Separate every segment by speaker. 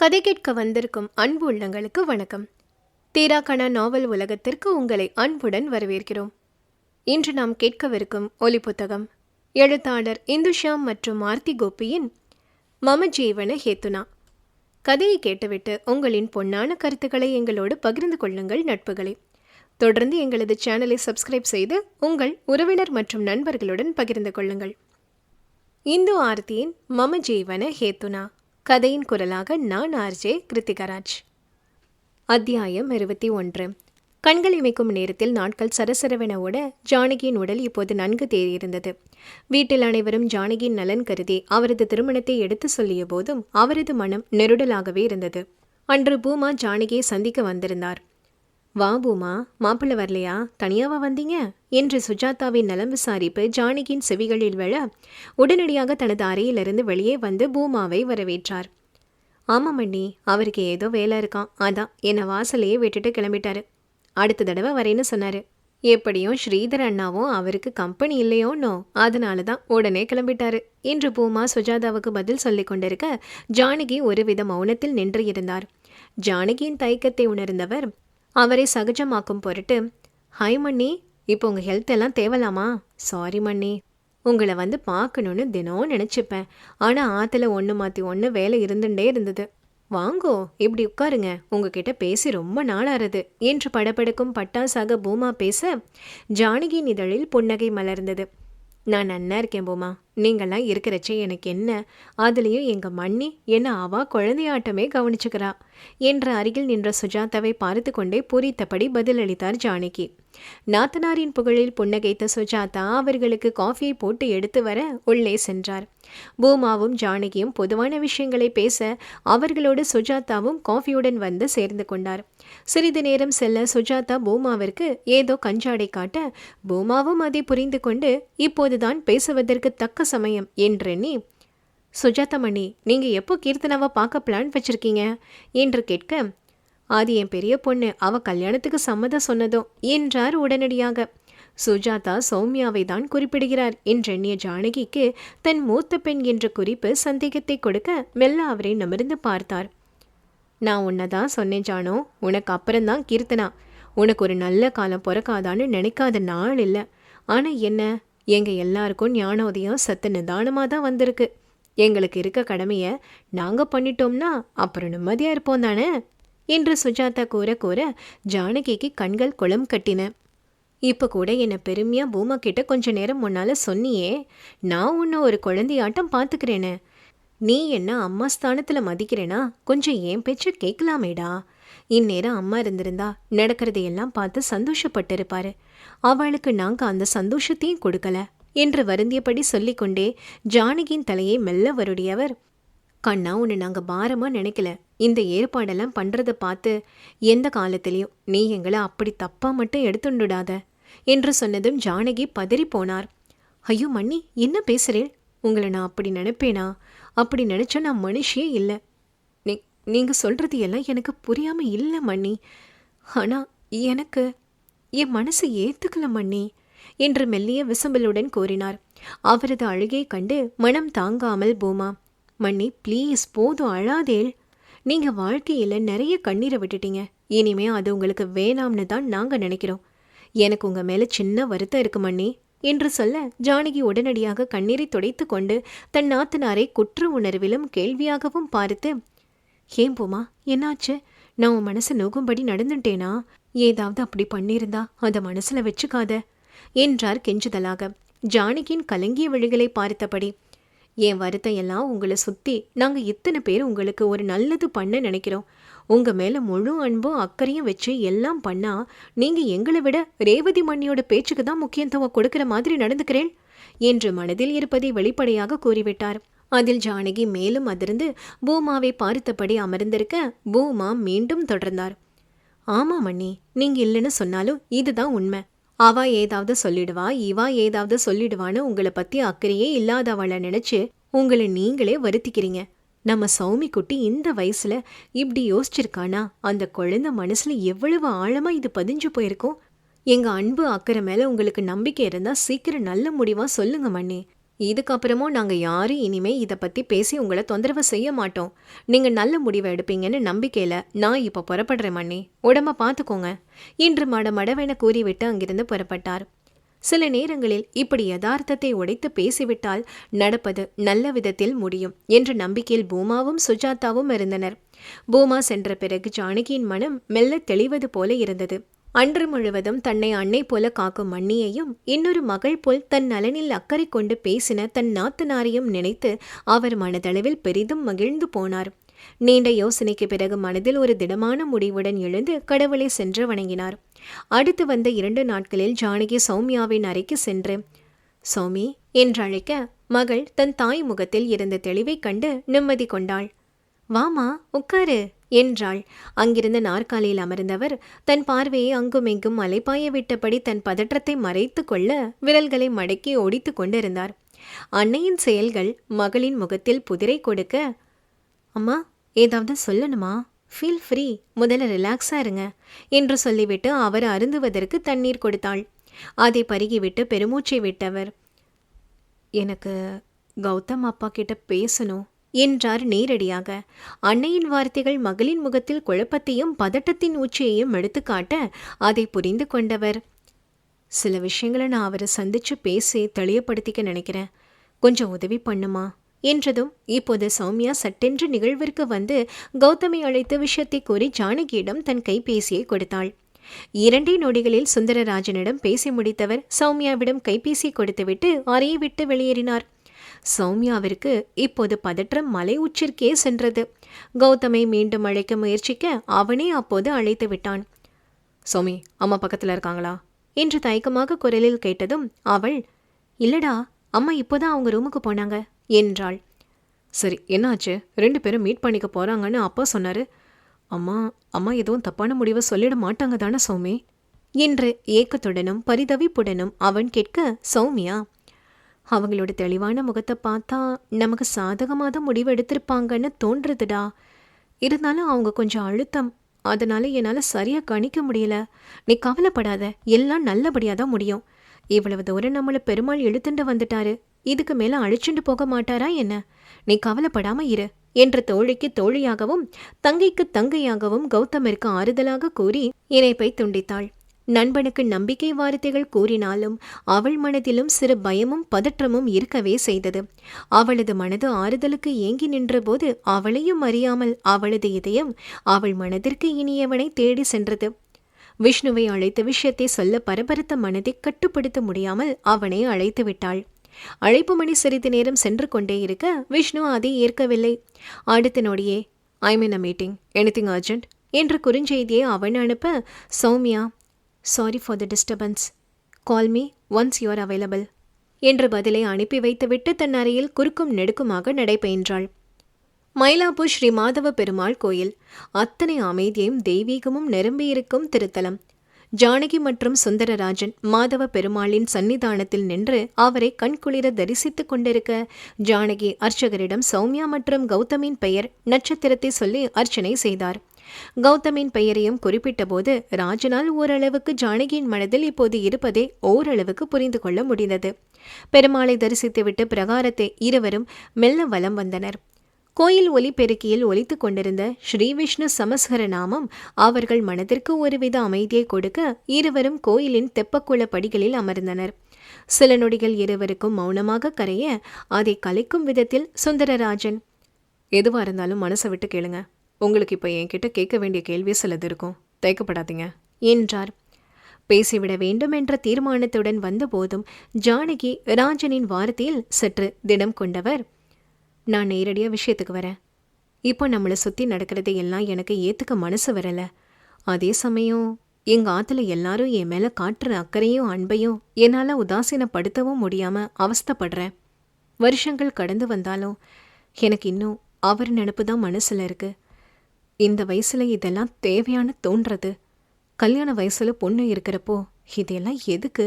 Speaker 1: கதை கேட்க வந்திருக்கும் அன்பு உள்ளங்களுக்கு வணக்கம். தீராக்கணா நாவல் உலகத்திற்கு உங்களை அன்புடன் வரவேற்கிறோம். இன்று நாம் கேட்கவிருக்கும் ஒலி புத்தகம் எழுத்தாளர் இந்துஷாம் மற்றும் ஆர்த்தி கோபியின் மம ஜீவன ஹேத்துனா. கதையை கேட்டுவிட்டு உங்களின் பொன்னான கருத்துக்களை எங்களோடு பகிர்ந்து கொள்ளுங்கள் நட்புகளே. தொடர்ந்து எங்களது சேனலை சப்ஸ்கிரைப் செய்து உங்கள் உறவினர் மற்றும் நண்பர்களுடன் பகிர்ந்து கொள்ளுங்கள். இந்து ஆர்த்தியின் மம ஜீவன ஹேத்துனா. கதையின் குரலாக நான் ஆர்ஜே கிருத்திகராஜ். அத்தியாயம் 21. கண்கள் இமைக்கும் நேரத்தில் நாட்கள் சரசரவென ஓட ஜானகியின் உடல் இப்போது நன்கு தேறியிருந்தது. வீட்டில் அனைவரும் ஜானகியின் நலன் கருதி அவரது திருமணத்தை எடுத்து சொல்லிய போதும் அவரது மனம் நெருடலாகவே இருந்தது. அன்று பூமா ஜானகியை சந்திக்க வந்திருந்தார். வா பூமா, மாப்பிள்ளை வரலையா, தனியாவா வந்தீங்க என்று சுஜாதாவின் நலம் விசாரிப்பு ஜானகியின் செவிகளில் விழ உடனடியாக தனது அறையிலிருந்து வெளியே வந்து பூமாவை வரவேற்றார். ஆமாம் அண்ணி, அவருக்கு ஏதோ வேலை இருக்கான், அதான் என்னை வாசலையே விட்டுட்டு கிளம்பிட்டாரு. அடுத்த தடவை வரேன்னு சொன்னாரு. எப்படியும் ஸ்ரீதர் அண்ணாவும் அவருக்கு கம்பெனி இல்லையோன்னோ, அதனால தான் உடனே கிளம்பிட்டாரு என்று பூமா சுஜாதாவுக்கு பதில் சொல்லி கொண்டிருக்க ஜானகி ஒருவித மௌனத்தில் நின்று இருந்தார். ஜானகியின் தயக்கத்தை உணர்ந்தவர் அவரை சகஜமாக்கும் பொருட்டு, ஹாய் மண்ணி, இப்போ உங்கள் ஹெல்த் எல்லாம் தேவலாமா? சாரி மண்ணி, உங்களை வந்து பார்க்கணுன்னு தினம் நினச்சிப்பேன். ஆனால் ஆற்றுல ஒன்று மாற்றி ஒன்று வேலை இருந்துட்டே இருந்தது. வாங்கோ, இப்படி உட்காருங்க, உங்ககிட்ட பேசி ரொம்ப நாளாகிறது என்று படபடக்கும் பட்டாசாக பூமா பேச ஜானகியின் இதழில் புன்னகை மலர்ந்தது. நான் நன்னா இருக்கேன் பூமா, நீங்கள்லாம் இருக்கிறச்சே எனக்கு என்ன, அதுலேயும் எங்கள் மண்ணி என்ன அவா குழந்தையாட்டமே கவனிச்சுக்கிறா என்ற அருகில் நின்ற சுஜாதாவை பார்த்து கொண்டே பூரித்தபடி பதிலளித்தார் ஜானகி. நாத்தனாரின் புகழில் புன்னகைத்த சுஜாதா அவர்களுக்கு காஃபியை போட்டு எடுத்து வர உள்ளே சென்றார். பூமாவும் ஜானகியும் பொதுவான விஷயங்களை பேச அவர்களோடு சுஜாதாவும் காஃபியுடன் வந்து சேர்ந்து கொண்டார். சிறிது நேரம் செல்ல சுஜாதா பூமாவிற்கு ஏதோ கஞ்சாடை காட்ட பூமாவும் அதை புரிந்து கொண்டு இப்போதுதான் பேசுவதற்கு தக்க சமயம் என்றெண்ணி, சுஜாதா மணி, நீங்க எப்போ கீர்த்தனாவை பார்க்க பிளான் வச்சிருக்கீங்க என்று கேட்க, அது என் பெரிய பொண்ணு, அவ கல்யாணத்துக்கு சம்மதம் சொன்னதோ என்றார் உடனடியாக. சுஜாதா சௌமியாவை தான் குறிப்பிடுகிறார் என்றெண்ணிய ஜானகிக்கு தன் மூத்த பெண் என்ற குறிப்பு சந்தேகத்தை கொடுக்க மெல்ல அவரை நிமிர்ந்து பார்த்தார். நான் உன்னதான் சொன்னேன் ஜானோ, உனக்கு அப்புறம்தான் கீர்த்தனா. உனக்கு ஒரு நல்ல காலம் பிறக்காதான்னு நினைக்காத நாள் இல்லை. ஆனால் என்ன, எங்கள் எல்லாருக்கும் ஞானோதயம் சத்து நிதானமாக தான் வந்திருக்கு. எங்களுக்கு இருக்க கடமையை நாங்கள் பண்ணிட்டோம்னா அப்புறம் நிம்மதியாக இருப்போம் தானே என்று சுஜாதா கூற கூற ஜானகிக்கு கண்கள் குளம் கட்டின. இப்போ கூட என்னை பெருமையாக பூமா கிட்ட கொஞ்ச நேரம் முன்னால் சொன்னியே, நான் உன்னை ஒரு குழந்தையாட்டம் பார்த்துக்கிறேன்னு. நீ என்ன அம்மா ஸ்தானத்தில் மதிக்கிறேனா? கொஞ்சம் என் பேச்சு கேட்கலாமேடா. இந்நேரம் அம்மா இருந்திருந்தா நடக்கிறதையெல்லாம் பார்த்து சந்தோஷப்பட்டிருப்பாரு. அவளுக்கு நாங்கள் அந்த சந்தோஷத்தையும் கொடுக்கல என்று வருந்தியபடி சொல்லிக்கொண்டே ஜானகியின் தலையை மெல்ல வருடியவர், கண்ணா, உன்னை நாங்கள் பாரமாக நினைக்கல. இந்த ஏற்பாடெல்லாம் பண்ணுறதை பார்த்து எந்த காலத்திலையும் நீ எங்களை அப்படி தப்பாக மட்டும் எடுத்துண்டுடாத என்று சொன்னதும் ஜானகி பதறி போனார். ஐயோ மண்ணி, என்ன பேசுகிறேன்? உங்களை நான் அப்படி நினைப்பேனா? அப்படி நினச்சா நான் மனுஷியே இல்லை. நீங்கள் சொல்கிறது எல்லாம் எனக்கு புரியாமல் இல்லை மண்ணி. ஆனால் எனக்கு என் மனசு ஏற்றுக்கல மண்ணி என்று மெல்லிய விசம்பலுடன் கூறினார். அவரது அழுகை கண்டு மனம் தாங்காமல் பூமா, மண்ணி ப்ளீஸ் போதும், அழாதேள். நீங்கள் வாழ்க்கையில் நிறைய கண்ணீரை விட்டுட்டீங்க. இனிமே அது உங்களுக்கு வேணாம்னு தான் நாங்கள் நினைக்கிறோம். எனக்கு உங்கள் மேலே சின்ன வருத்தம் இருக்கு மண்ணி என்று சொல்ல ஜானகி உடனடியாக கண்ணீரை துடைத்து கொண்டு தன் நாத்தனாரை குற்ற உணர்விலும் கேள்வியாகவும் பார்த்து, ஏன் பூமா, என்னாச்சு? நான் உன் மனசை நோகும்படி நடந்துட்டேனா? ஏதாவது அப்படி பண்ணியிருந்தா அதை மனசில் வச்சுக்காத என்றார் கெஞ்சுதலாக. ஜானகியின் கலங்கிய விழிகளை பார்த்தபடி, என் வருத்தம் எல்லாம் உங்களை சுற்றி நாங்கள் இத்தனை பேர் உங்களுக்கு ஒரு நல்லது பண்ண நினைக்கிறோம். உங்கள் மேலே முழு அன்பும் அக்கறையும் வச்சு எல்லாம் பண்ணால் நீங்கள் எங்களை விட ரேவதி மண்ணியோட பேச்சுக்கு தான் முக்கியத்துவம் கொடுக்குற மாதிரி நடந்துக்கிறேன் என்று மனதில் இருப்பதை வெளிப்படையாக கூறிவிட்டார். அதில் ஜானகி மேலும் அதிர்ந்து பூமாவை பார்த்தபடி அமர்ந்திருக்க பூமா மீண்டும் தொடர்ந்தார். ஆமாம் மண்ணி, நீங்கள் இல்லைன்னு சொன்னாலும் இதுதான் உண்மை. அவா ஏதாவது சொல்லிடுவா, இவா ஏதாவது சொல்லிடுவான்னு உங்களை பற்றி அக்கறையே இல்லாதவளை நினச்சி உங்களை நீங்களே வருத்திக்கிறீங்க. நம்ம சௌமி குட்டி இந்த வயசுல இப்படி யோசிச்சிருக்கானா? அந்த குழந்தை மனசுல எவ்வளவு ஆழமா இது பதிஞ்சு போயிருக்கும். எங்க அன்பு அக்கறை மேல உங்களுக்கு நம்பிக்கை இருந்தா சீக்கிரம் நல்ல முடிவா சொல்லுங்க மண்ணி இதுக்கப்புறமும் நாங்க யாரும் இனிமே இதை பத்தி பேசி உங்களை தொந்தரவு செய்ய மாட்டோம். நீங்க நல்ல முடிவை எடுப்பீங்கன்னு நம்பிக்கையில நான் இப்ப புறப்படுறேன் மண்ணி. உடம்ப பார்த்துக்கோங்க என்று மடமடவென கூறிவிட்டு அங்கிருந்து புறப்பட்டார். சில நேரங்களில் இப்படி யதார்த்தத்தை உடைத்து பேசிவிட்டால் நடப்பது நல்ல விதத்தில் முடியும் என்ற நம்பிக்கையில் பூமாவும் சுஜாதாவும் இருந்தனர். பூமா சென்ற பிறகு ஜானகியின் மனம் மெல்ல தெளிவது போல இருந்தது. அன்று முழுவதும் தன்னை அன்னை போல காக்கும் மண்ணியையும் இன்னொரு மகள் போல் தன் நலனில் அக்கறை கொண்டு பேசின தன் நாத்தனாரையும் நினைத்து அவர் மனதளவில் பெரிதும் மகிழ்ந்து போனார். நீண்ட யோசனைக்கு பிறகு மனதில் ஒரு திடமான முடிவுடன் எழுந்து கடவுளை சென்று வணங்கினார். அடுத்து வந்த 2 நாட்களில் ஜானகி சௌமியாவின் அறைக்கு சென்று சௌமி என்றழைக்க மகள் தன் தாய் முகத்தில் இருந்த தெளிவை கண்டு நிம்மதி கொண்டாள். வாமா உட்காரு என்றாள். அங்கிருந்த நாற்காலியில் அமர்ந்தவர் தன் பார்வையை அங்குமெங்கும் அலைப்பாய விட்டபடி தன் பதற்றத்தை மறைத்து கொள்ள விரல்களை மடக்கி ஒடித்து கொண்டிருந்தார். அன்னையின் செயல்கள் மகளின் முகத்தில் புதிரை கொடுக்க, அம்மா ஏதாவது சொல்லணுமா? ஃபீல் ஃப்ரீ, முதல்ல ரிலாக்ஸா இருங்க என்று சொல்லிவிட்டு அவர் அருந்துவதற்கு தண்ணீர் கொடுத்தாள். அதை பருகிவிட்டு பெருமூச்சை விட்டவர், எனக்கு கௌதம் அப்பா கிட்ட பேசணும் என்றார் நேரடியாக. அன்னையின் வார்த்தைகள் மகளின் முகத்தில் குழப்பத்தையும் பதட்டத்தின் உச்சியையும் எடுத்துக்காட்ட அதை புரிந்து கொண்டவர், சில விஷயங்களை நான் அவரை சந்திச்சு பேசி தெளிவுபடுத்திக்க நினைக்கிறேன், கொஞ்சம் உதவி பண்ணுமா என்றதும் இப்போது சௌமியா சட்டென்று நிகழ்விற்கு வந்து கௌதமை அழைத்து விஷயத்தை கூறி ஜானகியிடம் தன் கைபேசியை கொடுத்தாள். 2 நொடிகளில் சுந்தரராஜனிடம் பேசி முடித்தவர் சௌமியாவிடம் கைபேசி கொடுத்துவிட்டு அறையை விட்டு வெளியேறினார். சௌமியாவிற்கு இப்போது பதற்றம் மலை உச்சிற்கே சென்றது. கௌதமை மீண்டும் அழைக்க முயற்சிக்க அவனே அப்போது அழைத்து விட்டான். சௌமி, அம்மா பக்கத்தில் இருக்காங்களா என்று தயக்கமாக குரலில் கேட்டதும் அவள், இல்லடா, அம்மா இப்போதான் அவங்க ரூமுக்கு போனாங்க என்றாள். சரி, என்னாச்சு? 2 பேரும் மீட் பண்ணிக்க போறாங்கன்னு அப்பா சொன்னாரு. அம்மா எதுவும் தப்பான முடிவை சொல்லிட மாட்டாங்க தானே சௌமி என்று ஏக்கத்துடனும் பரிதவிப்புடனும் அவன் கேட்க, சௌமியா, அவங்களோட தெளிவான முகத்தை பார்த்தா நமக்கு சாதகமாக தான் முடிவு எடுத்திருப்பாங்கன்னு தோன்றுதுடா. இருந்தாலும் அவங்க கொஞ்சம் அழுத்தம், அதனால என்னால் சரியாக கணிக்க முடியல. நீ கவலைப்படாத, எல்லாம் நல்லபடியாக தான் முடியும். இவ்வளவு தூரம் நம்மளை பெருமாள் இழுத்துண்டு வந்துட்டாரு, இதுக்கு மேலே அழிச்சுண்டு போக மாட்டாரா என்ன? நீ கவலைப்படாம இரு என்று தோழிக்கு தோழியாகவும் தங்கைக்கு தங்கையாகவும் கௌதமிற்கு ஆறுதலாக கூறி இணைப்பை துண்டித்தாள். நண்பனுக்கு நம்பிக்கை வார்த்தைகள் கூறினாலும் அவள் மனதிலும் சிறு பயமும் பதற்றமும் இருக்கவே செய்தது. அவளது மனது ஆறுதலுக்கு ஏங்கி நின்றபோது அவளையும் அறியாமல் அவளது இதயம் அவள் மனதிற்கு இனியவனை தேடி சென்றது. விஷ்ணுவை அழைத்த விஷயத்தை சொல்ல பரபரத்த மனதை கட்டுப்படுத்த முடியாமல் அவனை அழைத்து விட்டாள். அழைப்பு மணி சிறிது நேரம் சென்று கொண்டே இருக்க விஷ்ணு அதை ஏற்கவில்லை. அடுத்த நொடியே, I mean a meeting, anything urgent என்ற குறுஞ்செய்தியை அவன் அனுப்ப, Soumya, sorry for the disturbance, call me once you are available என்ற பதிலை அனுப்பி வைத்துவிட்டு தன் அறையில் குறுக்கும் நெடுக்குமாக நடைபெற்றாள். மயிலாப்பூர் ஸ்ரீ மாதவ பெருமாள் கோயில் அத்தனை அமைதியும் தெய்வீகமும் நிரம்பியிருக்கும் திருத்தலம். ஜானகி மற்றும் சுந்தரராஜன் மாதவ பெருமாளின் சன்னிதானத்தில் நின்று அவரை கண்குளிர தரிசித்துக் கொண்டிருக்க, ஜானகி அர்ச்சகரிடம் சௌமியா மற்றும் கௌதமின் பெயர் நட்சத்திரத்தை சொல்லி அர்ச்சனை செய்தார். கௌதமின் பெயரையும் குறிப்பிட்ட போது ராஜனால் ஓரளவுக்கு ஜானகியின் மனதில் இப்போது இருப்பதை ஓரளவுக்கு புரிந்து கொள்ள முடிந்தது. பெருமாளை தரிசித்துவிட்டு பிரகாரத்தை இருவரும் மெல்ல வலம் வந்தனர். கோயில் ஒலிபெருக்கியில் ஒலித்து கொண்டிருந்த ஸ்ரீ விஷ்ணு சமஸ்கர நாமம் அவர்கள் மனதிற்கு ஒருவித அமைதியை கொடுக்க இருவரும் கோயிலின் தெப்பக்குள படிகளில் அமர்ந்தனர். சில நொடிகள் இருவருக்கும் மௌனமாக கரைய அதை கலைக்கும் விதத்தில் சுந்தரராஜன், எதுவா இருந்தாலும் மனசை விட்டு கேளுங்க, உங்களுக்கு இப்போ என்கிட்ட கேட்க வேண்டிய கேள்வி சிலது இருக்கும், தயக்கப்படாதீங்க என்றார். பேசிவிட வேண்டும் என்ற தீர்மானத்துடன் வந்தபோதும் ஜானகி ராஜனின் வார்த்தையில் சற்று திடம் கொண்டவர், நான் நேரடியாக விஷயத்துக்கு வரேன். இப்போ நம்மளை சுற்றி நடக்கிறதை எல்லாம் எனக்கு ஏற்றுக்க மனசு வரல. அதே சமயம் எங்கள் ஆற்றுல எல்லாரும் என் மேலே காட்டுற அக்கறையும் அன்பையும் என்னால் உதாசீனப்படுத்தவும் முடியாமல் அவஸ்தைப்படுறேன். வருஷங்கள் கடந்து வந்தாலும் எனக்கு இன்னும் அவர் நினப்பு தான் மனசில் இருக்கு. இந்த வயசில் இதெல்லாம் தேவையான தோன்றது. கல்யாண வயசில் பொண்ணு இருக்கிறப்போ இதெல்லாம் எதுக்கு?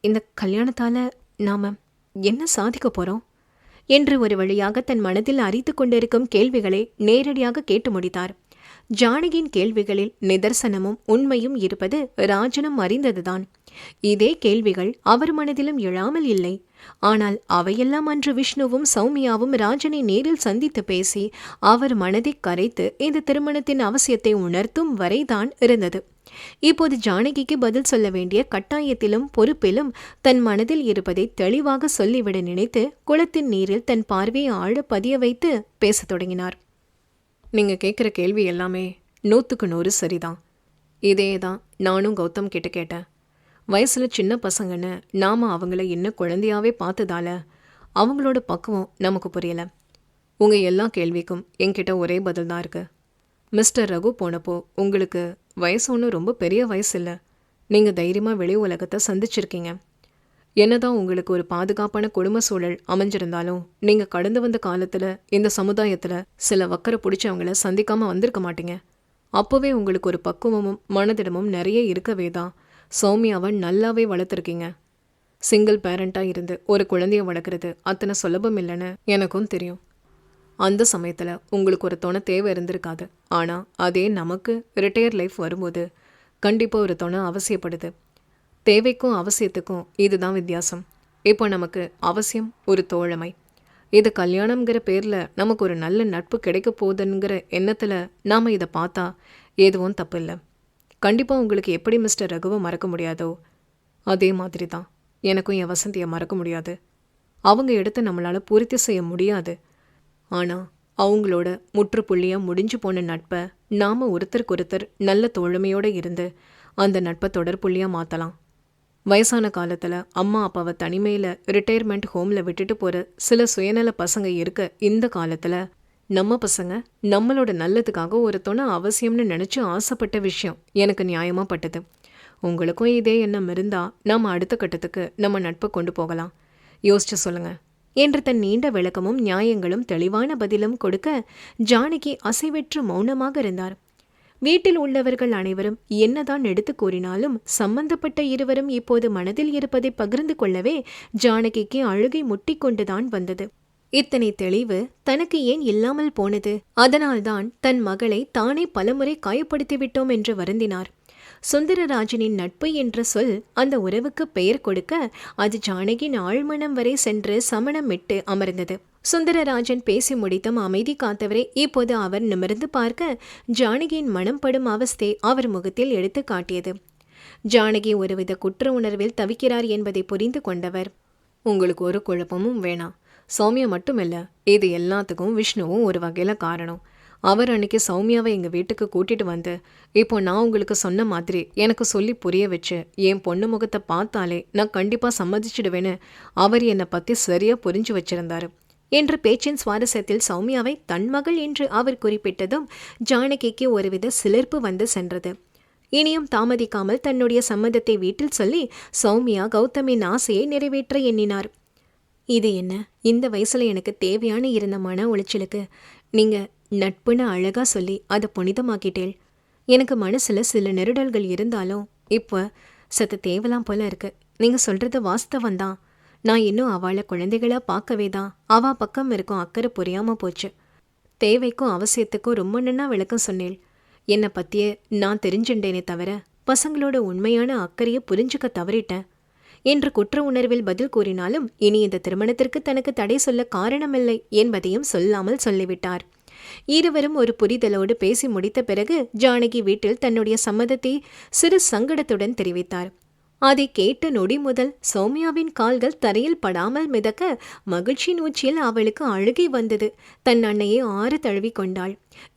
Speaker 1: இந்த கல்யாணத்தால் நாம் என்ன சாதிக்க போகிறோம் என்று ஒரு வழியாக தன் மனதில் அரித்து கொண்டிருக்கும் கேள்விகளை நேரடியாக கேட்டு முடித்தார். ஜானகியின் கேள்விகளில் நிதர்சனமும் உண்மையும் இருப்பது ராஜனும் அறிந்ததுதான். இதே கேள்விகள் அவர் மனதிலும் எழாமல் இல்லை. ஆனால் அவையெல்லாம் அன்று விஷ்ணுவும் சௌமியாவும் ராஜனை நேரில் சந்தித்து பேசி அவர் மனதை கரைத்து இந்த திருமணத்தின் அவசியத்தை உணர்த்தும் வரைதான் இருந்தது. இப்போது ஜானகிக்கு பதில் சொல்ல வேண்டிய கட்டாயத்திலும் பொறுப்பிலும் தன் மனதில் இருப்பதை தெளிவாக சொல்லிவிட நினைத்து குளத்தின் நீரில் தன் பார்வையை ஆழ பதிய வைத்து பேசத் தொடங்கினார். நீங்க கேட்குற கேள்வி எல்லாமே 100க்கு 100 சரிதான். இதே தான் நானும் கௌதம் கிட்ட கேட்டேன். வயசுல சின்ன பசங்கன்னு நாம அவங்கள இன்னும் குழந்தையாவே பார்த்ததால அவங்களோட பக்குவம் நமக்கு புரியல. உங்க எல்லா கேள்விக்கும் என்கிட்ட ஒரே பதில் தான் இருக்கு. மிஸ்டர் ரகு போனப்போ உங்களுக்கு வயசு ஒன்றும் ரொம்ப பெரிய வயசு இல்லை. நீங்க தைரியமா வெளி உலகத்தை சந்திச்சிருக்கீங்க. என்னதான் உங்களுக்கு ஒரு பாதுகாப்பான குடும்ப சூழல் அமைஞ்சிருந்தாலும் நீங்க கடந்து வந்த காலத்துல இந்த சமுதாயத்துல சில வக்கரை பிடிச்சவங்கள சந்திக்காம வந்திருக்க மாட்டீங்க. அப்போவே உங்களுக்கு ஒரு பக்குவமும் மனதிடமும் நிறைய இருக்கவே தான் சௌமியாவை நல்லாவே வளர்த்துருக்கீங்க. சிங்கிள் பேரண்டாக இருந்து ஒரு குழந்தைய வளர்க்குறது அத்தனை சுலபம் இல்லைன்னு எனக்கும் தெரியும். அந்த சமயத்தில் உங்களுக்கு ஒரு துணை தேவை இருந்திருக்காது. ஆனால் அதே நமக்கு ரிட்டையர் லைஃப் வரும்போது கண்டிப்பாக ஒரு துணை அவசியப்படுது. தேவைக்கும் அவசியத்துக்கும் இதுதான் வித்தியாசம். இப்போ நமக்கு அவசியம் ஒரு தோழமை. இது கல்யாணம்ங்கிற பேரில் நமக்கு ஒரு நல்ல நட்பு கிடைக்க போகுதுங்கிற எண்ணத்தில் நாம் இதை பார்த்தா எதுவும் தப்பு இல்லை. கண்டிப்பாக உங்களுக்கு எப்படி மிஸ்டர் ரகுவை மறக்க முடியாதோ அதே மாதிரி தான் எனக்கும் என் வசந்தியை மறக்க முடியாது. அவங்க இடத்த நம்மளால் பூர்த்தி செய்ய முடியாது. ஆனால் அவங்களோட முற்றுப்புள்ளியாக முடிஞ்சு போன நட்பை நாம் ஒருத்தருக்கொருத்தர் நல்ல தோழமையோடு இருந்து அந்த நட்பை தொடர்புள்ளியாக மாற்றலாம். வயசான காலத்தில் அம்மா அப்பாவை தனிமையில் ரிட்டையர்மெண்ட் ஹோமில் விட்டுட்டு போகிற சில சுயநல பசங்க இருக்க இந்த காலத்தில் நம்ம பசங்க நம்மளோட நல்லதுக்காக ஒரு துணை அவசியம்னு நினச்சி ஆசைப்பட்ட விஷயம் எனக்கு நியாயமாக பட்டது. உங்களுக்கும் இதே எண்ணம் இருந்தால் நாம் அடுத்த கட்டத்துக்கு நம்ம நட்பை கொண்டு போகலாம். யோசிச்சு சொல்லுங்க என்று தன் நீண்ட விளக்கமும் நியாயங்களும் தெளிவான பதிலும் கொடுக்க ஜானகி அசைவற்று மௌனமாக இருந்தார். வீட்டில் உள்ளவர்கள் அனைவரும் என்னதான் எடுத்து கூறினாலும் சம்பந்தப்பட்ட இருவரும் இப்போது மனதில் இருப்பதை பகிர்ந்து கொள்ளவே ஜானகிக்கு அழுகை முட்டிக்கொண்டுதான் வந்தது. இத்தனை தெளிவு தனக்கு ஏன் இல்லாமல் போனது? அதனால்தான் தன் மகளை தானே பலமுறை காயப்படுத்தி விட்டோம் என்று வருந்தினார். சுந்தரராஜனின் நட்பு என்ற சொல் அந்த உறவுக்கு பெயர் கொடுக்க அது ஜானகியின் ஆழ்மனம் வரை சென்று சமணமிட்டு அமர்ந்தது. சுந்தரராஜன் பேசி முடித்தும் அமைதி காத்தவரை இப்போது அவர் நிமிர்ந்து பார்க்க ஜானகியின் மனம் படும் அவஸ்தை அவர் முகத்தில் எடுத்து காட்டியது. ஜானகி ஒருவித குற்ற உணர்வில் தவிக்கிறார் என்பதை புரிந்து கொண்டவர், உங்களுக்கு ஒரு குழப்பமும் வேணாம். சௌமியா மட்டும் இல்லை, இது எல்லாத்துக்கும் விஷ்ணுவும் ஒரு வகையில் காரணம். அவர் அன்னைக்கு சௌமியாவை எங்கள் வீட்டுக்கு கூட்டிட்டு வந்து இப்போ நான் உங்களுக்கு சொன்ன மாதிரி எனக்கு சொல்லி புரிய வச்சு என் பொண்ணு முகத்தை பார்த்தாலே நான் கண்டிப்பாக சம்மதிச்சிடுவேன்னு அவர் என்னை பற்றி சரியாக புரிஞ்சு வச்சிருந்தாரு என்று பேச்சின் சுவாரஸ்யத்தில் சௌமியாவை தன் மகள் என்று அவர் குறிப்பிட்டதும் ஜானகிக்கு ஒருவித சிலிர்ப்பு வந்து சென்றது. இனியும் தாமதிக்காமல் தன்னுடைய சம்மதத்தை வீட்டில் சொல்லி சௌமியா கௌதமின் ஆசையை நிறைவேற்ற எண்ணினார். இது என்ன, இந்த வயசுல எனக்கு தேவையான இருந்த மன உளைச்சலுக்கு நீங்க நட்புன்னு அழகா சொல்லி அதை புனிதமாக்கிட்டேள். எனக்கு மனசுல சில நெருடல்கள் இருந்தாலும் இப்போ சத்து தேவலாம் போல இருக்கு. நீங்க சொல்றது வாஸ்தவந்தான். நான் இன்னும் அவளை குழந்தைகளா பார்க்கவே தான் அவ பக்கம் இருக்கும் அக்கறை புரியாம போச்சு. தேவைக்கும் அவசியத்துக்கும் ரொம்ப நன்னா விளக்கம் சொன்னேள். என்னை பத்தியே நான் தெரிஞ்சுட்டேனே தவிர பசங்களோட உண்மையான அக்கறையை புரிஞ்சுக்க தவறிட்டேன் என்று குற்ற உணர்வில் பதில் கூறினாலும் இனி இந்த திருமணத்திற்கு தனக்கு தடை சொல்ல காரணமில்லை என்பதையும் சொல்லாமல் சொல்லிவிட்டார். இருவரும் ஒரு புரிதலோடு பேசி முடித்த பிறகு ஜானகி வீட்டில் தன்னுடைய சம்மதத்தை சிறு சங்கடத்துடன் தெரிவித்தார். அதை கேட்ட நொடி முதல் சௌமியாவின் கால்கள் தரையில் படாமல் மிதக்க மகிழ்ச்சியின் உச்சியில் அவளுக்கு அழுகை வந்தது. தன் அன்னையை ஆறு தழுவி கொண்டாள்.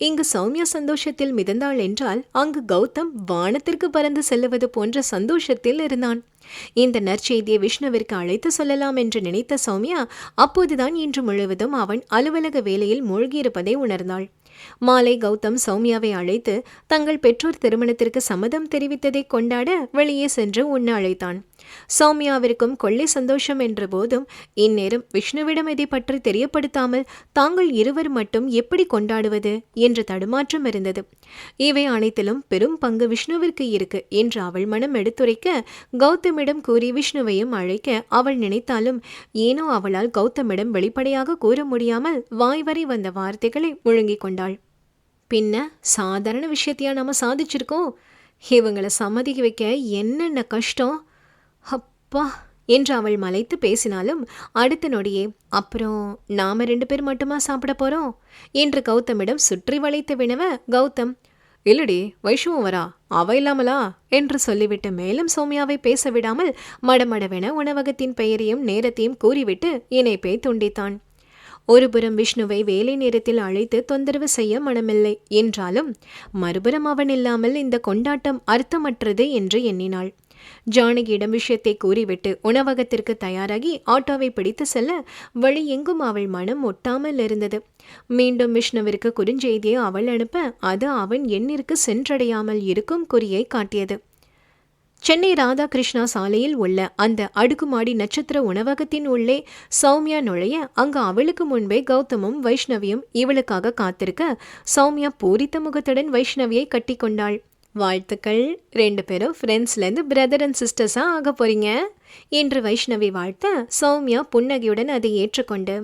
Speaker 1: இங்கு சௌமியா சந்தோஷத்தில் மிதந்தாள் என்றால் அங்கு கௌதம் வானத்திற்கு பறந்து செல்லுவது போன்ற சந்தோஷத்தில் இருந்தான். இந்த நற்செய்தியை விஷ்ணுவிற்கு அழைத்து சொல்லலாம் என்று நினைத்த சௌமியா அப்போதுதான் இன்று முழுவதும் அவன் அலுவலக வேலையில் மூழ்கியிருப்பதை உணர்ந்தாள். மாலை கௌதம் சௌமியாவை அழைத்து தங்கள் பெற்றோர் திருமணத்திற்கு சம்மதம் தெரிவித்ததை கொண்டாட வெளியே சென்று உண்ண அழைத்தான். சௌமியாவிற்கும் கொள்ளை சந்தோஷம் என்ற போதும் இந்நேரம் விஷ்ணுவிடம் இதை பற்றி தெரியப்படுத்தாமல் தாங்கள் இருவர் மட்டும் எப்படி கொண்டாடுவது என்ற தடுமாற்றம் இருந்தது. இவை அனைத்திலும் பெரும் பங்கு விஷ்ணுவிற்கு இருக்கு என்று அவள் மனம் எடுத்துரைக்க கௌதமிடம் கூறி விஷ்ணுவையும் அழைக்க அவள் நினைத்தாலும் ஏனோ அவளால் கௌதமிடம் வெளிப்படையாக கூற முடியாமல் வாய்வரை வந்த வார்த்தைகளை முழுங்கிக் கொண்டாள். பின்ன சாதாரண விஷயத்தையா நாம சாதிச்சிருக்கோம். இவங்களை சம்மதிக்க வைக்க என்னென்ன கஷ்டம். அப்பா என்று அவள் மலைத்து பேசினாலும் அடுத்த நொடியே, அப்புறம் நாம 2 பேர் மட்டுமா சாப்பிட போறோம் என்று கௌதமிடம் சுற்றி வளைத்து வினவ, கௌதம், இல்லடி வைஷுவும் வரா, அவ இல்லாமலா என்று சொல்லிவிட்டு மேலும் சௌமியாவை பேச விடாமல் மடமடவென உணவகத்தின் பெயரையும் நேரத்தையும் கூறிவிட்டு இணைப்பை துண்டித்தான். ஒருபுறம் விஷ்ணுவை வேலை நேரத்தில் அழைத்து தொந்தரவு செய்ய மனமில்லை என்றாலும் மறுபுறம் அவன் இல்லாமல் இந்த கொண்டாட்டம் அர்த்தமற்றது என்று எண்ணினாள். ஜானகியிடம் விஷயத்தை கூறிவிட்டு உணவகத்திற்கு தயாராகி ஆட்டோவை பிடித்து செல்ல வழி எங்கும் அவள் மனம் ஒட்டாமல் இருந்தது. மீண்டும் விஷ்ணுவிற்கு குறுஞ்செய்தியை அவள் அனுப்ப அது அவன் எண்ணிற்கு சென்றடையாமல் இருக்கும் குறியை காட்டியது. சென்னை ராதாகிருஷ்ணா சாலையில் உள்ள அந்த அடுக்குமாடி நட்சத்திர உணவகத்தின் உள்ளே சௌமியா நுழைய அங்கு அவளுக்கு முன்பே கௌதமும் வைஷ்ணவியும் இவளுக்காக காத்திருக்க சௌமியா பூரித்த முகத்துடன் வைஷ்ணவியை கட்டி கொண்டாள். வாழ்த்துக்கள், 2 பேரும் ஃப்ரெண்ட்ஸ்லேருந்து பிரதர் அண்ட் சிஸ்டர்ஸா ஆக போறீங்க என்று வைஷ்ணவி வாழ்த்த சௌமியா புன்னகையுடன் அதை ஏற்றுக்கொண்டு,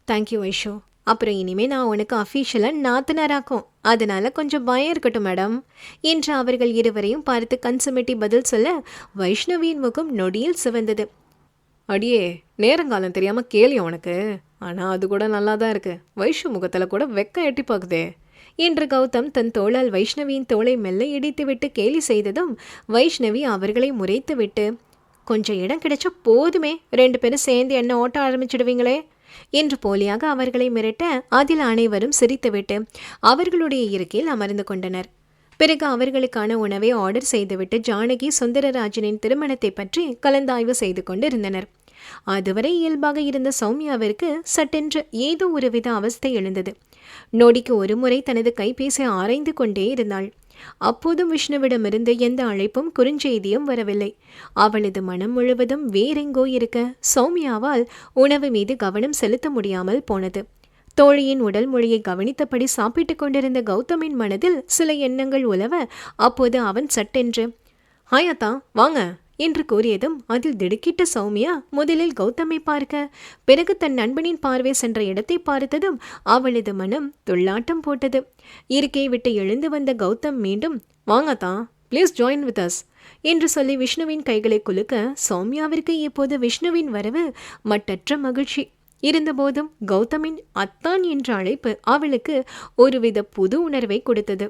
Speaker 1: தேங்க்யூ வைஷு, அப்புறம் இனிமே நான் உனக்கு அஃபீஷியலாக நாத்தனாராக்கும், அதனால கொஞ்சம் பயம் இருக்கட்டும் மேடம் என்று அவர்கள் இருவரையும் பார்த்து கன்சுமிட்டி பதில் சொல்ல வைஷ்ணவியின் முகம் நொடியில் சிவந்தது. அடியே, நேரங்காலம் தெரியாமல் கேள்வி உனக்கு, ஆனால் அது கூட நல்லா தான் இருக்கு, வைஷு முகத்தில் கூட வெக்கம் எட்டி பார்க்குதே என்று கௌதம் தன் தோளால் வைஷ்ணவியின் தோளை மெல்ல இடித்துவிட்டு கேலி செய்ததும் வைஷ்ணவி அவர்களை முறைத்துவிட்டு, கொஞ்சம் இடம் கிடைச்சா போதுமே, 2 பேரும் சேர்ந்து என்ன ஓட்ட ஆரம்பிச்சிடுவீங்களே என்று போலியாக அவர்களை மிரட்ட அதில் அனைவரும் சிரித்துவிட்டு அவர்களுடைய இருக்கையில் அமர்ந்து கொண்டனர். பிறகு அவர்களுக்கான உணவை ஆர்டர் செய்துவிட்டு ஜானகி சுந்தரராஜனின் திருமணத்தை பற்றி கலந்தாய்வு செய்து கொண்டிருந்தனர். அதுவரை இயல்பாக இருந்த சௌமியாவிற்கு சட்டென்று ஏதோ ஒருவித அவஸ்தை எழுந்தது. நொடிக்கு ஒரு முறை தனது கைபேசி ஆராய்ந்து கொண்டே இருந்தாள். அப்போதும் விஷ்ணுவிடமிருந்து எந்த அழைப்பும் குறுஞ்செய்தியும் வரவில்லை. அவளது மனம் முழுவதும் வேறெங்கோ இருக்க சௌமியாவால் உணவு மீது கவனம் செலுத்த முடியாமல் போனது. தோழியின் உடல் மொழியை கவனித்தபடி சாப்பிட்டுக் கொண்டிருந்த கௌதமின் மனதில் சில எண்ணங்கள் உலவ அப்போது அவன் சட்டென்று, ஹாயாத்தா வாங்க என்று கூறியதும் அதில் திடுக்கிட்ட சௌமியா முதலில் கௌதமை பார்க்க, பிறகு தன் நண்பனின் பார்வை சென்ற இடத்தை பார்த்ததும் அவளது மனம் துள்ளாட்டம் போட்டது. இருக்கையை விட்டு எழுந்து வந்த கௌதம் மீண்டும், வாங்கத்தா ப்ளீஸ் ஜாயின் வித் அஸ் என்று சொல்லி விஷ்ணுவின் கைகளை குலுக்க சௌமியாவிற்கு இப்போது விஷ்ணுவின் வரவு மட்டற்ற மகிழ்ச்சி இருந்தபோதும் கௌதமின் அத்தான் என்ற அழைப்பு அவளுக்கு ஒருவித புது உணர்வை கொடுத்தது.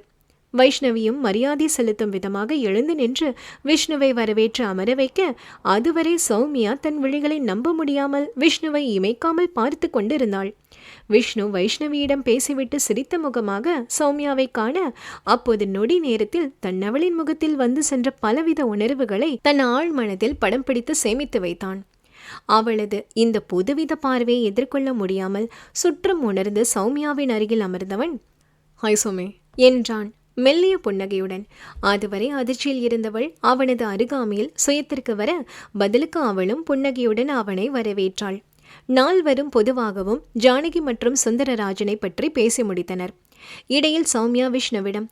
Speaker 1: வைஷ்ணவியும் மரியாதை செலுத்தும் விதமாக எழுந்து நின்று விஷ்ணுவை வரவேற்று அமர வைக்க அதுவரை சௌமியா தன் விழிகளை நம்ப முடியாமல் விஷ்ணுவை இமைக்காமல் பார்த்து கொண்டிருந்தாள். விஷ்ணு வைஷ்ணவியிடம் பேசிவிட்டு சிரித்த முகமாக சௌமியாவை காண அப்போது நொடி நேரத்தில் தன்னவளின் முகத்தில் வந்து சென்ற பலவித உணர்வுகளை தன் ஆழ் மனதில் படம் பிடித்து சேமித்து வைத்தான். அவளது இந்த புதுவித பார்வையை எதிர்கொள்ள முடியாமல் சுற்றும் உணர்ந்து சௌமியாவின் அருகில் அமர்ந்தவன், ஹாய் சௌமி என்றான் மெல்லிய புன்னகையுடன். அதுவரை அதிர்ச்சியில் இருந்தவள் அவனது அருகாமையில் சுயத்திற்கு வர பதிலுக்கு அவளும் புன்னகையுடன் அவனை வரவேற்றாள். நால்வரும் பொதுவாகவும் ஜானகி மற்றும் சுந்தரராஜனை பற்றி பேசி முடித்தனர். இடையில் சௌமியா விஷ்ணுவிடம்,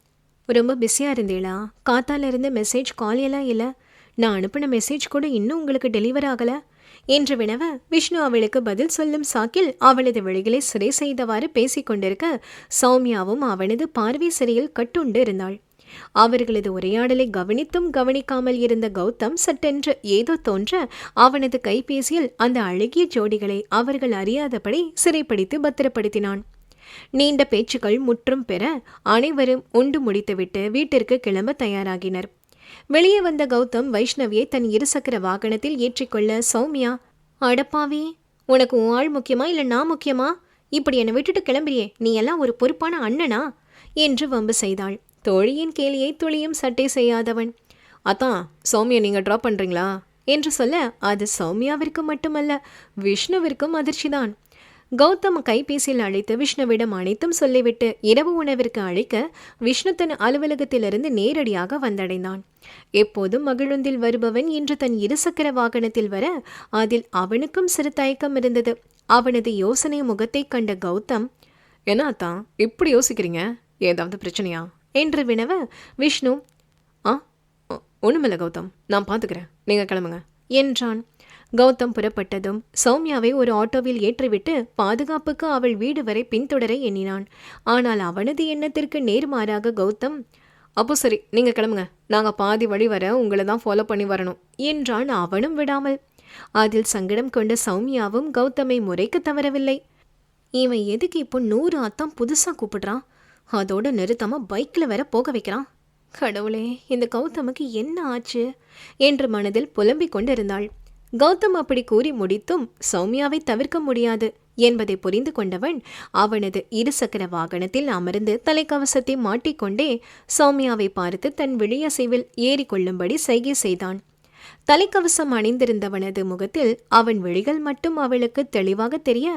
Speaker 1: ரொம்ப பிஸியா இருந்தீளா, காத்தால இருந்து மெசேஜ் கால் எல்லாம் இல்லை, நான் அனுப்பின மெசேஜ் கூட இன்னும் உங்களுக்கு டெலிவர் ஆகல என்று வினவ விஷ்ணு அவளுக்கு பதில் சொல்லும் சாக்கில் அவளது விழிகளை சிறை செய்தவாறு பேசிக்கொண்டிருக்க சௌமியாவும் அவனது பார்வை சிறையில் கட்டுண்டு இருந்தாள். அவர்களது உரையாடலை கவனித்தும் கவனிக்காமல் இருந்த கௌதம் சட்டென்று ஏதோ தோன்ற அவனது கைபேசியில் அந்த அழகிய ஜோடிகளை அவர்கள் அறியாதபடி சிறைப்படுத்தி பத்திரப்படுத்தினான். நீண்ட பேச்சுக்கள் முற்றும் பெற அனைவரும் உண்டு முடித்துவிட்டு வீட்டிற்கு கிளம்ப தயாராகினர். வெளியே வந்த கௌதம் வைஷ்ணவியை தன் இருசக்கர வாகனத்தில் ஏற்றிக்கொள்ள சௌமியா, அடப்பாவே, உனக்கு உன் ஆள் முக்கியமா இல்லை நான் முக்கியமா, இப்படி என்னை விட்டுட்டு கிளம்புறியே, நீ எல்லாம் ஒரு பொறுப்பான அண்ணனா என்று வம்பு செய்தாள். தோழியின் கேலியை துளியும் சட்டை செய்யாதவன், அதான் சௌமியா நீங்கள் ட்ராப் பண்ணுறீங்களா என்று சொல்ல அது சௌமியாவிற்கு மட்டுமல்ல விஷ்ணுவிற்கும் அதிர்ச்சிதான். கௌதம் கைபேசியில் அழைத்து விஷ்ணுவிடம் அனைத்தும் சொல்லிவிட்டு இரவு உணவிற்கு அழைக்க விஷ்ணு தன் அலுவலகத்திலிருந்து நேரடியாக வந்தடைந்தான். எப்போதும் மகிழுந்தில் வருபவன் இன்று தன் இருசக்கர வாகனத்தில் வர அதில் அவனுக்கும் சிறு தயக்கம் இருந்தது. அவனது யோசனை முகத்தை கண்ட கௌதம், என்னத்தான் இப்படி யோசிக்கிறீங்க, ஏதாவது பிரச்சனையா என்று வினவ விஷ்ணு, ஒண்ணுமில்ல கௌதம், நான் பார்த்துக்கிறேன், நீங்கள் கிளம்புங்க என்றான். கௌதம் புறப்பட்டதும் சௌமியாவை ஒரு ஆட்டோவில் ஏற்றிவிட்டு பாதுகாப்புக்கு அவள் வீடு வரை பின்தொடர எண்ணினான். ஆனால் அவனது எண்ணத்திற்கு நேர்மாறாக கௌதம், அப்போ சரி, நீங்க கிளம்புங்க. நாங்க பாதி வழி வர உங்களை தான் ஃபாலோ பண்ணி வரணும் என்றான் அவனும் விடாமல். அதில் சங்கடம் கொண்ட சௌமியாவும் கௌதமை முறைக்கு தவறவில்லை. இவன் எதுக்கு இப்போ 100 ஆத்தம் புதுசா கூப்பிடுறான்? அதோட நிறுத்தாம பைக்ல வேற போக வைக்கிறான். கடவுளே, இந்த கௌதமுக்கு என்ன ஆச்சு என்று மனதில் புலம்பிக் கொண்டிருந்தாள். கௌதம் அப்படி கூறி முடித்தும் சௌமியாவை தவிர்க்க முடியாது என்பதை புரிந்து கொண்டவன் அவனது இருசக்கர வாகனத்தில் அமர்ந்து தலைக்கவசத்தை மாட்டிக்கொண்டே சௌமியாவை பார்த்து தன் விழியசைவில் ஏறிக்கொள்ளும்படி சைகை செய்தான். தலைக்கவசம் அணிந்திருந்தவனது முகத்தில் அவன் விழிகள் மட்டும் அவளுக்கு தெளிவாக தெரிய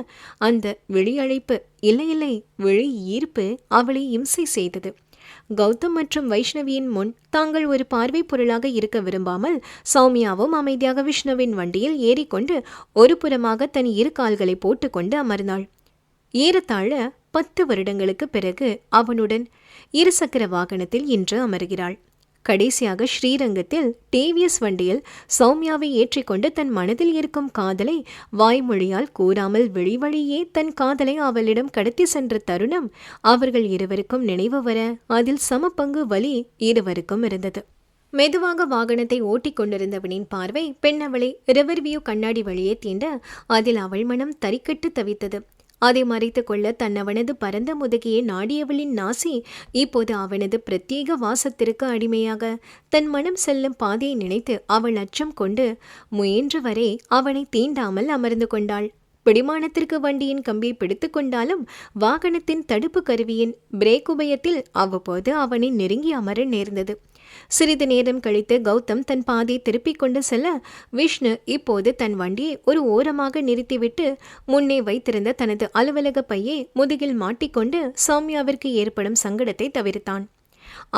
Speaker 1: அந்த விழியழைப்பு இல்லை விழி ஈர்ப்பு அவளை இம்சை செய்தது. கௌதம் மற்றும் வைஷ்ணவியின் முன் தாங்கள் ஒரு பார்வை பொருளாக இருக்க விரும்பாமல் சௌமியாவும் அமைதியாக விஷ்ணுவின் வண்டியில் ஏறிக்கொண்டு ஒரு புறமாக தன் 2 கால்களை போட்டுக்கொண்டு அமர்ந்தாள். ஏறத்தாழ 10 வருடங்களுக்கு பிறகு அவனுடன் இருசக்கர வாகனத்தில் இன்று அமர்கிறாள். கடைசியாக ஸ்ரீரங்கத்தில் டிவிஎஸ் வண்டியில் சௌமியாவை ஏற்றிக்கொண்டு தன் மனதில் இருக்கும் காதலை வாய்மொழியால் கூறாமல் வெளிவழியே தன் காதலை அவளிடம் கடத்தி சென்ற தருணம் அவர்கள் இருவருக்கும் நினைவு வர அதில் சமபங்கு வலி இருவருக்கும் இருந்தது. மெதுவாக வாகனத்தை ஓட்டிக் கொண்டிருந்தவனின் பார்வை பெண்ணவளை ரிவர்வியூ கண்ணாடி வழியே தீண்ட அதில் அவள் மனம் தறிக்கட்டு தவித்தது. அதை மறைத்து கொள்ள தன்னவனது பரந்த முதுகியை நாடியவளின் நாசி இப்போது அவனது பிரத்யேக வாசத்திற்கு அடிமையாக தன் மனம் செல்லும் பாதையை நினைத்து அவள் அச்சம் கொண்டு முயன்று வரை அவனை தீண்டாமல் அமர்ந்து கொண்டாள். பிடிமானத்திற்கு வண்டியின் கம்பியை பிடித்து கொண்டாலும் வாகனத்தின் தடுப்பு கருவியின் பிரேக் உபயத்தில் அவ்வப்போது அவனை நெருங்கி அமர நேர்ந்தது. சிறிது நேரம் கழித்து கௌதம் தன் பாதையை திருப்பிக் கொண்டு செல்ல விஷ்ணு இப்போது தன் வண்டியை ஒரு ஓரமாக நிறுத்திவிட்டு முன்னே வைத்திருந்த தனது அலுவலக பையை முதுகில் மாட்டிக்கொண்டு சௌமியாவிற்கு ஏற்படும் சங்கடத்தை தவிர்த்தான்.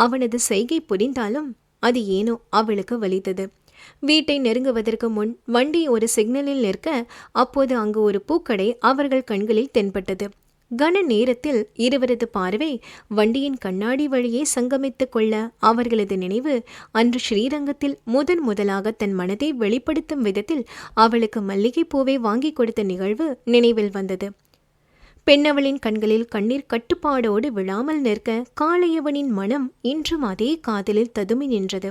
Speaker 1: அவனது செய்கை புரிந்தாலும் அது ஏனோ அவளுக்கு வலித்தது. வீட்டை நெருங்குவதற்கு முன் வண்டி ஒரு சிக்னலில் நிற்க அப்போது அங்கு ஒரு பூக்கடை அவர்கள் கண்களில் தென்பட்டது. கன நேரத்தில் இருவரது பார்வை வண்டியின் கண்ணாடி வழியே சங்கமித்துக் கொள்ள அவர்களது நினைவு அன்று ஸ்ரீரங்கத்தில் முதலாக தன் மனதை வெளிப்படுத்தும் விதத்தில் அவளுக்கு மல்லிகை பூவை வாங்கி கொடுத்த நிகழ்வு நினைவில் வந்தது. பெண்ணவளின் கண்களில் கண்ணீர் கட்டுப்பாடோடு விழாமல் நிற்க காளையவனின் மனம் இன்றும் அதே காதலில் ததுமி நின்றது.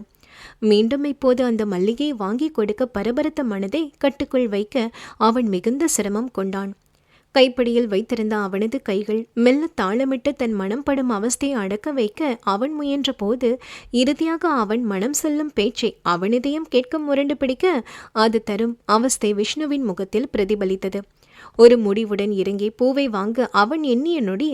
Speaker 1: மீண்டும் இப்போது அந்த மல்லிகை வாங்கி கொடுக்க பரபரத்த மனதை கட்டுக்குள் வைக்க அவன் மிகுந்த சிரமம் கொண்டான். கைப்பிடியில் வைத்திருந்த அவனது கைகள் மெல்ல தாளமிட்டு தன் மனம் படும் அவஸ்தையை அடக்க வைக்க அவன் முயன்ற போது இறுதியாக அவன் மனம் செல்லும் பேச்சை அவனிதயம் கேட்க முரண்டு பிடிக்க அது தரும் அவஸ்தை விஷ்ணுவின் முகத்தில் பிரதிபலித்தது. ஒரு முடிவுடன் இறங்கி பூவை வாங்க அவன் எண்ணிய நொடி,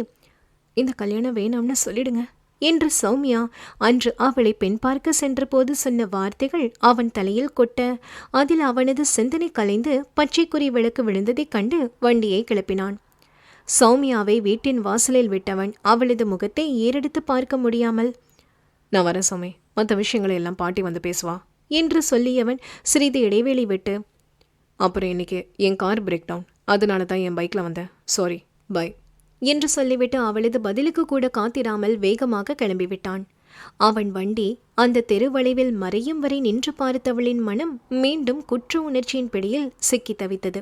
Speaker 1: இந்த கல்யாணம் வேணாம்னு சொல்லிடுங்க என்று சௌமியா அன்று அவளை பெண் பார்க்க சென்றபோது சொன்ன வார்த்தைகள் அவன் தலையில் கொட்ட அதில் அவனது சிந்தனை கலைந்து பச்சைக்குறி விளக்கு விழுந்ததைக் கண்டு வண்டியை கிளப்பினான். சௌமியாவை வீட்டின் வாசலில் விட்டவன் அவளது முகத்தை ஏறெடுத்து பார்க்க முடியாமல், நான் வரேன் சௌமி, மற்ற விஷயங்களை எல்லாம் பாட்டி வந்து பேசுவா என்று சொல்லியவன் சிறிது இடைவேளை விட்டு, அப்புறம் இன்னைக்கு என் கார் பிரேக் டவுன், அதனால தான் என் பைக்கில் வந்தேன், சாரி, பை என்று சொல்லிவிட்டு அவளது பதிலுக்கு கூட காத்திராமல் வேகமாக கிளம்பிவிட்டான். அவன் வண்டி அந்த தெருவளைவில் மறையும் வரை நின்று பார்த்தவளின் மனம் மீண்டும் குற்ற உணர்ச்சியின் பிடியில் சிக்கி தவித்தது.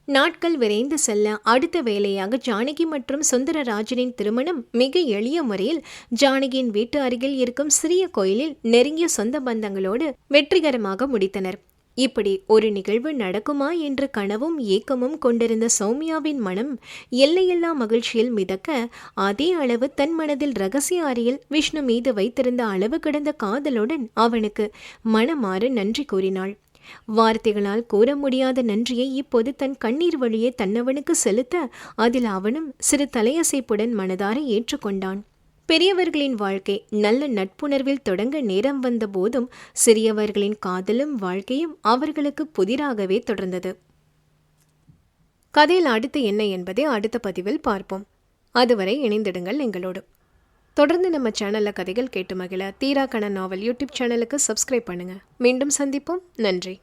Speaker 1: நாட்கள் விரைந்து செல்ல அடுத்த வேலையாக ஜானகி மற்றும் சுந்தரராஜனின் திருமணம் மிக எளிய முறையில் ஜானகியின் வீட்டு அருகில் இருக்கும் சிறிய கோயிலில் நெருங்கிய சொந்த பந்தங்களோடு வெற்றிகரமாக முடித்தனர். இப்படி ஒரு நிகழ்வு நடக்குமா என்று கனவும் ஏக்கமும் கொண்டிருந்த சௌமியாவின் மனம் எல்லையில்லா மகிழ்ச்சியில் மிதக்க அதே அளவு தன் மனதில் இரகசிய அறையில் விஷ்ணு மீது வைத்திருந்த அளவு கடந்த காதலுடன் அவனுக்கு மனமாற நன்றி கூறினாள். வார்த்தைகளால் கூற முடியாத நன்றியை இப்போது தன் கண்ணீர் வழியே தன்னவனுக்கு செலுத்த அதில் அவனும் சிறு தலையசைப்புடன் மனதார ஏற்றுக்கொண்டான். பெரியவர்களின் வாழ்க்கை நல்ல நட்புணர்வில் தொடங்க நேரம் வந்த போதும் சிறியவர்களின் காதலும் வாழ்க்கையும் அவர்களுக்கு புதிராகவே தொடர்ந்தது. கதையில் அடுத்து என்ன என்பதை அடுத்த பதிவில் பார்ப்போம். அதுவரை இணைந்திடுங்கள் எங்களோடு. தொடர்ந்து நம்ம சேனலில் கதைகள் கேட்டு மகிழ தீரா கண நாவல் யூடியூப் சேனலுக்கு சப்ஸ்கிரைப் பண்ணுங்க. மீண்டும் சந்திப்போம். நன்றி.